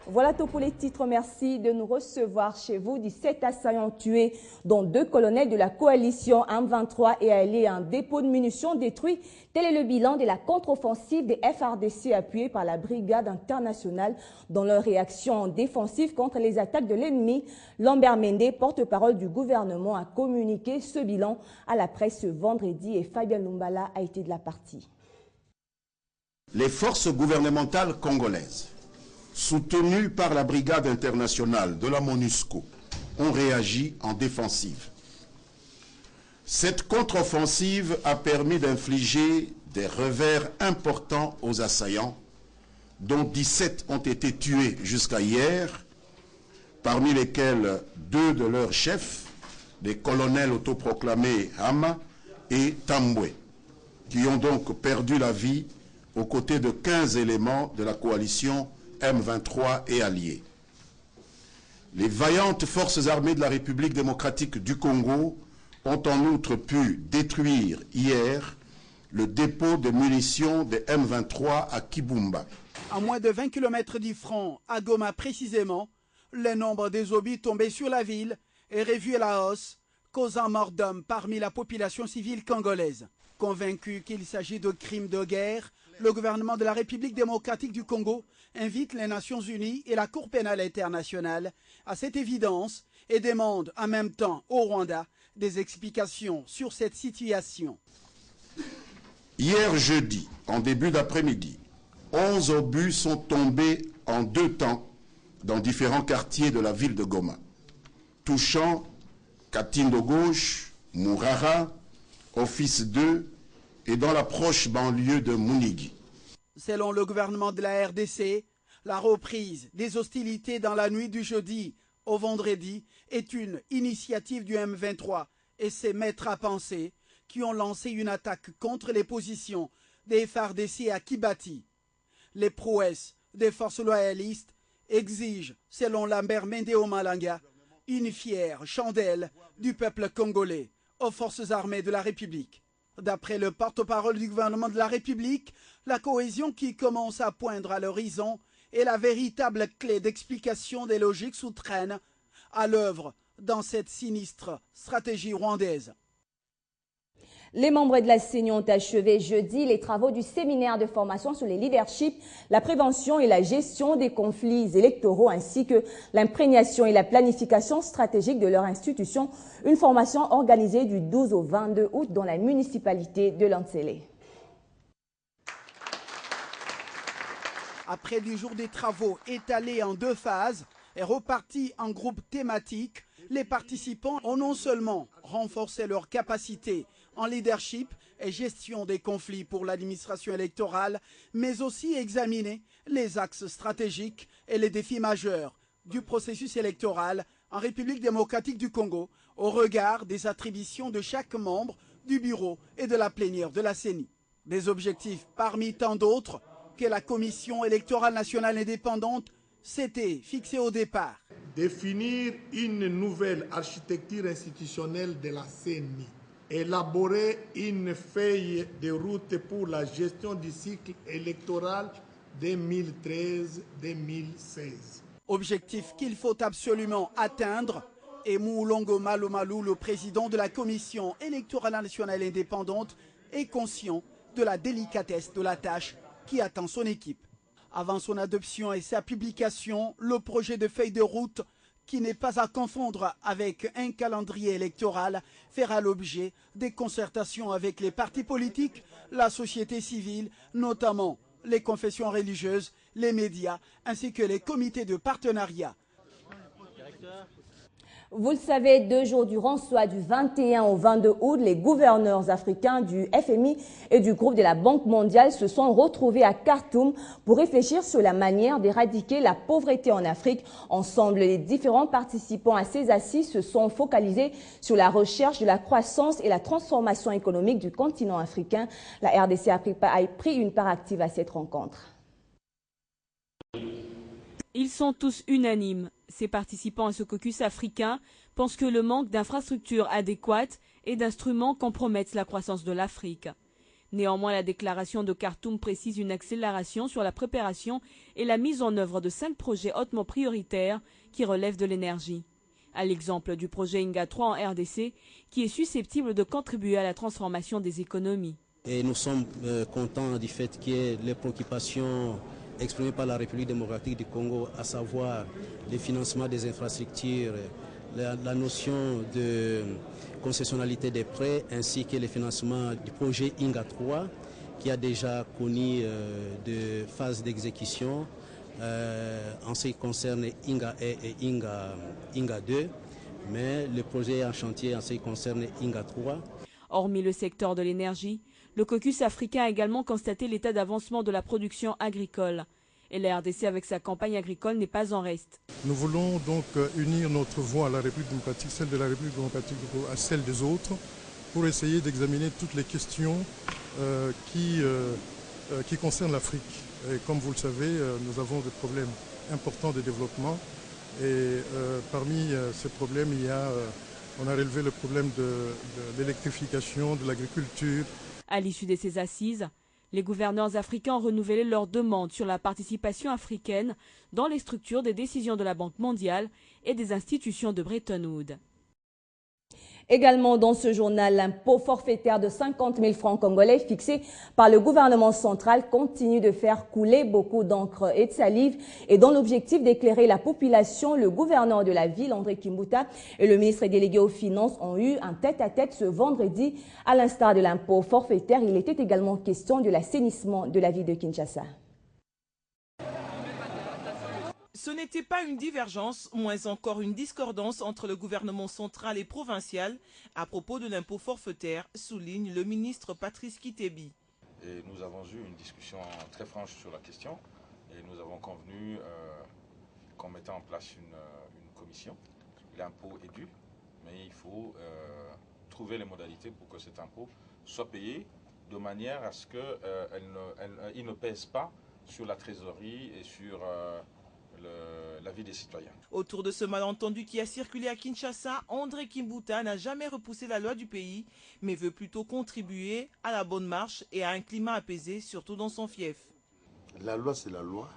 Voilà tout pour les titres. Merci de nous recevoir chez vous. 17 assaillants tués, dont 2 colonels de la coalition M23 et alliés. Un dépôt de munitions détruit. Tel est le bilan de la contre-offensive des FARDC appuyée par la Brigade internationale dans leur réaction en défensive contre les attaques de l'ennemi. Lambert Mende, porte-parole du gouvernement, a communiqué ce bilan à la presse ce vendredi et Fabien Lumbala a été de la partie. Les forces gouvernementales congolaises, soutenues par la Brigade internationale de la MONUSCO, ont réagi en défensive. Cette contre-offensive a permis d'infliger des revers importants aux assaillants, dont 17 ont été tués jusqu'à hier, parmi lesquels 2 de leurs chefs, des colonels autoproclamés Hama et Tambwe, qui ont donc perdu la vie aux côtés de 15 éléments de la coalition M23 et alliés. Les vaillantes forces armées de la République démocratique du Congo ont en outre pu détruire hier le dépôt de munitions des M23 à Kibumba. À moins de 20 km du front, à Goma précisément, le nombre des obus tombés sur la ville est revu à la hausse, causant mort d'hommes parmi la population civile congolaise. Convaincu qu'il s'agit de crimes de guerre, le gouvernement de la République démocratique du Congo invite les Nations Unies et la Cour pénale internationale à cette évidence et demande en même temps au Rwanda des explications sur cette situation. Hier jeudi, en début d'après-midi, 11 obus sont tombés en 2 temps dans différents quartiers de la ville de Goma, touchant Katindo Gauche, Mourara, Office 2 et dans la proche banlieue de Mounigi. Selon le gouvernement de la RDC, la reprise des hostilités dans la nuit du jeudi au vendredi est une initiative du M23 et ses maîtres à penser qui ont lancé une attaque contre les positions des FARDC à Kibati. Les prouesses des forces loyalistes exigent, selon Lambert Mende Omalanga, une fière chandelle du peuple congolais aux forces armées de la République. D'après le porte-parole du gouvernement de la République, la cohésion qui commence à poindre à l'horizon est la véritable clé d'explication des logiques souterraines à l'œuvre dans cette sinistre stratégie rwandaise. Les membres de la CENI ont achevé jeudi les travaux du séminaire de formation sur les leaderships, la prévention et la gestion des conflits électoraux ainsi que l'imprégnation et la planification stratégique de leur institution, une formation organisée du 12 au 22 août dans la municipalité de Lantsele. Après 10 jours des travaux étalés en 2 phases et repartis en groupes thématiques, les participants ont non seulement renforcé leurs capacités en leadership et gestion des conflits pour l'administration électorale, mais aussi examiner les axes stratégiques et les défis majeurs du processus électoral en République démocratique du Congo au regard des attributions de chaque membre du bureau et de la plénière de la CENI. Des objectifs parmi tant d'autres que la Commission électorale nationale indépendante s'était fixée au départ. Définir une nouvelle architecture institutionnelle de la CENI. Élaborer une feuille de route pour la gestion du cycle électoral 2013-2016. Objectif qu'il faut absolument atteindre. Et Moulongo Malomalou, le président de la Commission électorale nationale indépendante, est conscient de la délicatesse de la tâche qui attend son équipe. Avant son adoption et sa publication, le projet de feuille de route, qui n'est pas à confondre avec un calendrier électoral, fera l'objet des concertations avec les partis politiques, la société civile, notamment les confessions religieuses, les médias, ainsi que les comités de partenariat. Vous le savez, 2 jours durant, soit du 21 au 22 août, les gouverneurs africains du FMI et du groupe de la Banque mondiale se sont retrouvés à Khartoum pour réfléchir sur la manière d'éradiquer la pauvreté en Afrique. Ensemble, les différents participants à ces assises se sont focalisés sur la recherche de la croissance et la transformation économique du continent africain. La RDC a pris une part active à cette rencontre. Ils sont tous unanimes. Ces participants à ce caucus africain pensent que le manque d'infrastructures adéquates et d'instruments compromettent la croissance de l'Afrique. Néanmoins, la déclaration de Khartoum précise une accélération sur la préparation et la mise en œuvre de 5 projets hautement prioritaires qui relèvent de l'énergie. À l'exemple du projet Inga 3 en RDC, qui est susceptible de contribuer à la transformation des économies. Et nous sommes contents du fait qu'il y ait les préoccupations exprimées par la République démocratique du Congo, à savoir le financement des infrastructures, la notion de concessionnalité des prêts, ainsi que le financement du projet Inga 3, qui a déjà connu de phases d'exécution en ce qui concerne Inga 1 et Inga 2, mais le projet est en chantier en ce qui concerne Inga 3. Hormis le secteur de l'énergie, le caucus africain a également constaté l'état d'avancement de la production agricole. Et la RDC, avec sa campagne agricole, n'est pas en reste. Nous voulons donc unir notre voix à la République démocratique, celle de la République démocratique à celle des autres, pour essayer d'examiner toutes les questions qui concernent l'Afrique. Et comme vous le savez, nous avons des problèmes importants de développement. Et parmi ces problèmes, on a relevé le problème de l'électrification, de l'agriculture. À l'issue de ces assises, les gouverneurs africains ont renouvelé leur demande sur la participation africaine dans les structures des décisions de la Banque mondiale et des institutions de Bretton Woods. Également dans ce journal, l'impôt forfaitaire de 50 000 francs congolais fixé par le gouvernement central continue de faire couler beaucoup d'encre et de salive. Et dans l'objectif d'éclairer la population, le gouverneur de la ville, André Kimbuta, et le ministre délégué aux Finances ont eu un tête-à-tête ce vendredi. À l'instar de l'impôt forfaitaire, il était également question de l'assainissement de la ville de Kinshasa. Ce n'était pas une divergence, moins encore une discordance entre le gouvernement central et provincial à propos de l'impôt forfaitaire, souligne le ministre Patrice Kitebi. Et nous avons eu une discussion très franche sur la question et nous avons convenu qu'on mettait en place une commission. L'impôt est dû, mais il faut trouver les modalités pour que cet impôt soit payé de manière à ce qu'il ne pèse pas sur la trésorerie et sur la vie des citoyens. Autour de ce malentendu qui a circulé à Kinshasa, André Kimbuta n'a jamais repoussé la loi du pays, mais veut plutôt contribuer à la bonne marche et à un climat apaisé, surtout dans son fief. La loi, c'est la loi.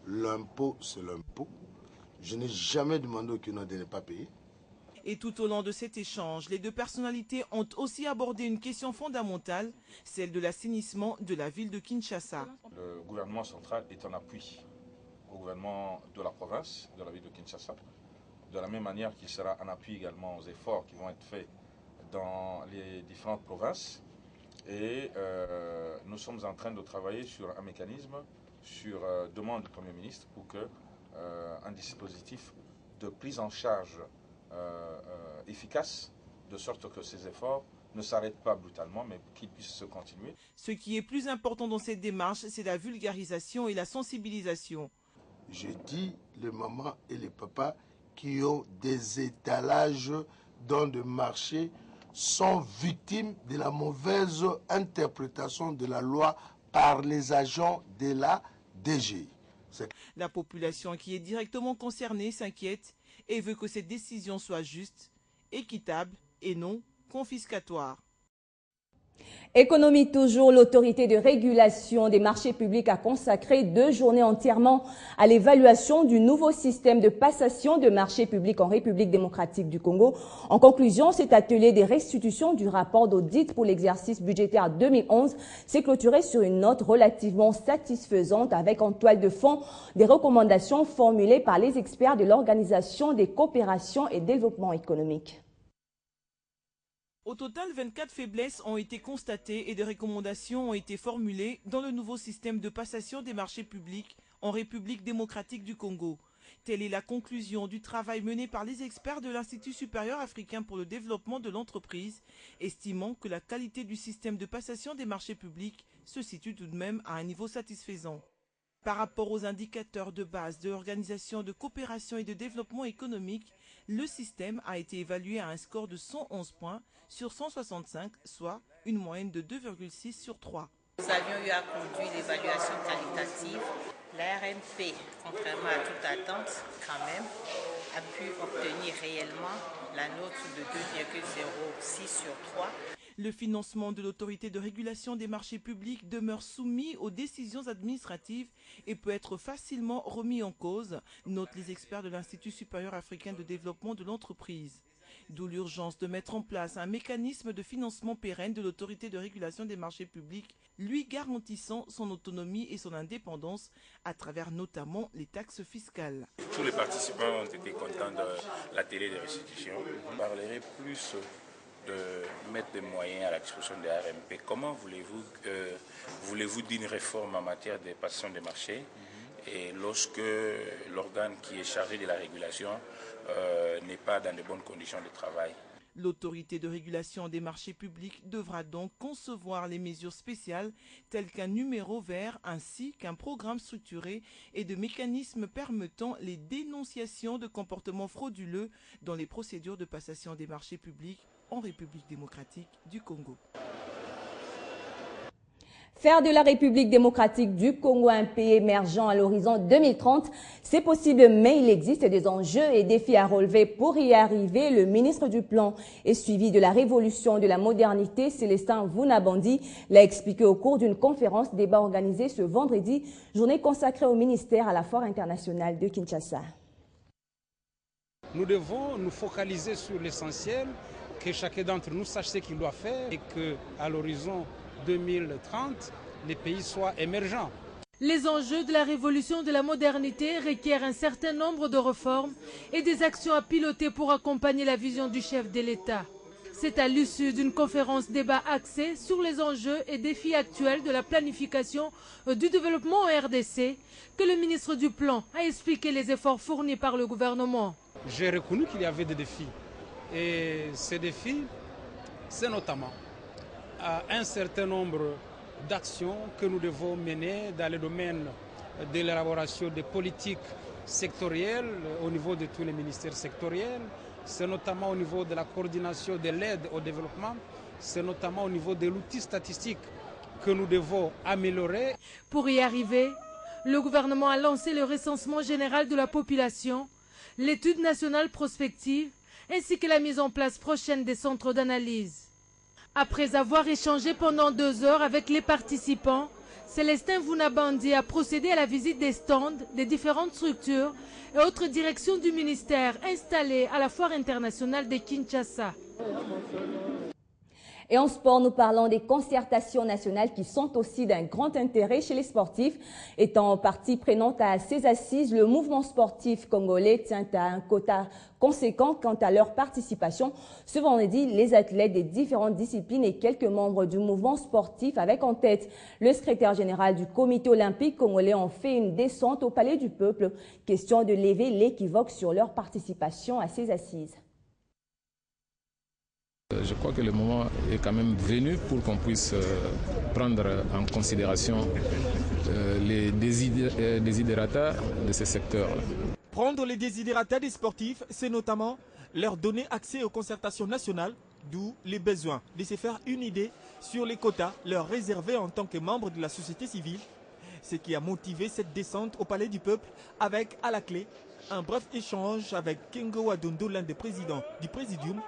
L'impôt, c'est l'impôt. Je n'ai jamais demandé au Kenya de ne pas payer. Et tout au long de cet échange, les deux personnalités ont aussi abordé une question fondamentale, celle de l'assainissement de la ville de Kinshasa. Le gouvernement central est en appui au gouvernement de la province, de la ville de Kinshasa, de la même manière qu'il sera en appui également aux efforts qui vont être faits dans les différentes provinces. Et nous sommes en train de travailler sur un mécanisme, sur demande du Premier ministre, pour qu'un dispositif de prise en charge efficace, de sorte que ces efforts ne s'arrêtent pas brutalement, mais qu'ils puissent se continuer. Ce qui est plus important dans cette démarche, c'est la vulgarisation et la sensibilisation. Je dis les mamans et les papas qui ont des étalages dans le marché sont victimes de la mauvaise interprétation de la loi par les agents de la DGI. La population qui est directement concernée s'inquiète et veut que cette décision soit juste, équitable et non confiscatoire. Économie toujours, l'autorité de régulation des marchés publics a consacré 2 journées entièrement à l'évaluation du nouveau système de passation de marchés publics en République démocratique du Congo. En conclusion, cet atelier des restitutions du rapport d'audit pour l'exercice budgétaire 2011 s'est clôturé sur une note relativement satisfaisante avec en toile de fond des recommandations formulées par les experts de l'Organisation des coopérations et développement économique. Au total, 24 faiblesses ont été constatées et des recommandations ont été formulées dans le nouveau système de passation des marchés publics en République démocratique du Congo. Telle est la conclusion du travail mené par les experts de l'Institut supérieur africain pour le développement de l'entreprise, estimant que la qualité du système de passation des marchés publics se situe tout de même à un niveau satisfaisant. Par rapport aux indicateurs de base de l'Organisation de coopération et de développement économique, le système a été évalué à un score de 111 points sur 165, soit une moyenne de 2,6 sur 3. Nous avions eu à conduire l'évaluation qualitative. La RNP, contrairement à toute attente, quand même, a pu obtenir réellement la note de 2,06 sur 3. Le financement de l'autorité de régulation des marchés publics demeure soumis aux décisions administratives et peut être facilement remis en cause, notent les experts de l'Institut supérieur africain de développement de l'entreprise. D'où l'urgence de mettre en place un mécanisme de financement pérenne de l'autorité de régulation des marchés publics, lui garantissant son autonomie et son indépendance à travers notamment les taxes fiscales. Tous les participants ont été contents de la télé des restitutions. Je parlerai plus de mettre des moyens à la disposition des RMP. Comment voulez-vous d'une réforme en matière de passation des marchés et lorsque l'organe qui est chargé de la régulation n'est pas dans de bonnes conditions de travail? L'autorité de régulation des marchés publics devra donc concevoir les mesures spéciales telles qu'un numéro vert ainsi qu'un programme structuré et de mécanismes permettant les dénonciations de comportements frauduleux dans les procédures de passation des marchés publics en République démocratique du Congo. Faire de la République démocratique du Congo un pays émergent à l'horizon 2030, c'est possible, mais il existe des enjeux et défis à relever. Pour y arriver, le ministre du Plan et suivi de la révolution de la modernité, Célestin Vunabandi, l'a expliqué au cours d'une conférence débat organisée ce vendredi, journée consacrée au ministère à la Foire internationale de Kinshasa. Nous devons nous focaliser sur l'essentiel, que chacun d'entre nous sache ce qu'il doit faire et qu'à l'horizon 2030, les pays soient émergents. Les enjeux de la révolution de la modernité requièrent un certain nombre de réformes et des actions à piloter pour accompagner la vision du chef de l'État. C'est à l'issue d'une conférence débat axée sur les enjeux et défis actuels de la planification du développement en RDC que le ministre du Plan a expliqué les efforts fournis par le gouvernement. J'ai reconnu qu'il y avait des défis. Et ces défis, c'est notamment un certain nombre d'actions que nous devons mener dans le domaine de l'élaboration des politiques sectorielles au niveau de tous les ministères sectoriels. C'est notamment au niveau de la coordination de l'aide au développement. C'est notamment au niveau de l'outil statistique que nous devons améliorer. Pour y arriver, le gouvernement a lancé le recensement général de la population, l'étude nationale prospective, ainsi que la mise en place prochaine des centres d'analyse. Après avoir échangé pendant 2 heures avec les participants, Célestin Vunabandi a procédé à la visite des stands des différentes structures et autres directions du ministère installées à la Foire internationale de Kinshasa. Et en sport, nous parlons des concertations nationales qui sont aussi d'un grand intérêt chez les sportifs. Étant partie prenante à ces assises, le mouvement sportif congolais tient à un quota conséquent quant à leur participation. Ce vendredi, les athlètes des différentes disciplines et quelques membres du mouvement sportif, avec en tête le secrétaire général du comité olympique congolais, ont fait une descente au Palais du Peuple. Question de lever l'équivoque sur leur participation à ces assises. Je crois que le moment est quand même venu pour qu'on puisse prendre en considération les desiderata de ce secteur. Prendre les desiderata des sportifs, c'est notamment leur donner accès aux concertations nationales, d'où les besoins de se faire une idée sur les quotas leur réservés en tant que membres de la société civile, ce qui a motivé cette descente au Palais du Peuple avec, à la clé, un bref échange avec Kengo Wadondo, l'un des présidents du Présidium,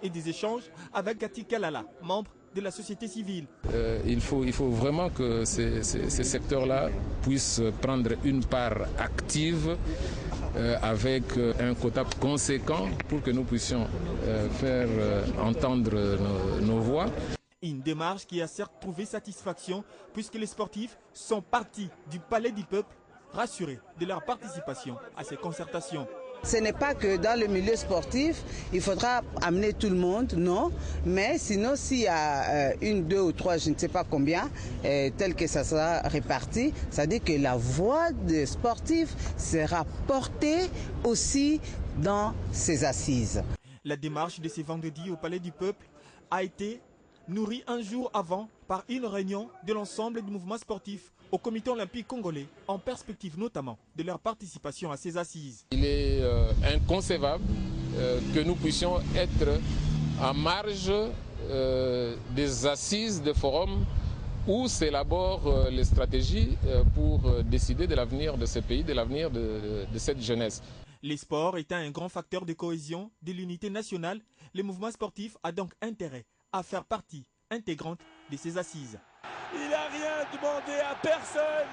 et des échanges avec Gati Kalala, membre de la société civile. Il faut vraiment que ces secteurs-là puissent prendre une part active avec un quota conséquent pour que nous puissions faire entendre nos voix. Une démarche qui a certes trouvé satisfaction puisque les sportifs sont partis du Palais du Peuple rassurés de leur participation à ces concertations. Ce n'est pas que dans le milieu sportif, il faudra amener tout le monde, non. Mais sinon, s'il y a 1, 2 ou 3, je ne sais pas combien, tel que ça sera réparti, ça dit que la voix des sportifs sera portée aussi dans ces assises. La démarche de ce vendredi au Palais du Peuple a été nourrie un jour avant par une réunion de l'ensemble du mouvement sportif au comité olympique congolais, en perspective notamment de leur participation à ces assises. Il est inconcevable que nous puissions être en marge des assises de forums où s'élaborent les stratégies pour décider de l'avenir de ce pays, de l'avenir de cette jeunesse. Les sports étant un grand facteur de cohésion de l'unité nationale, le mouvement sportif a donc intérêt à faire partie intégrante de ces assises. Il n'a rien demandé à personne.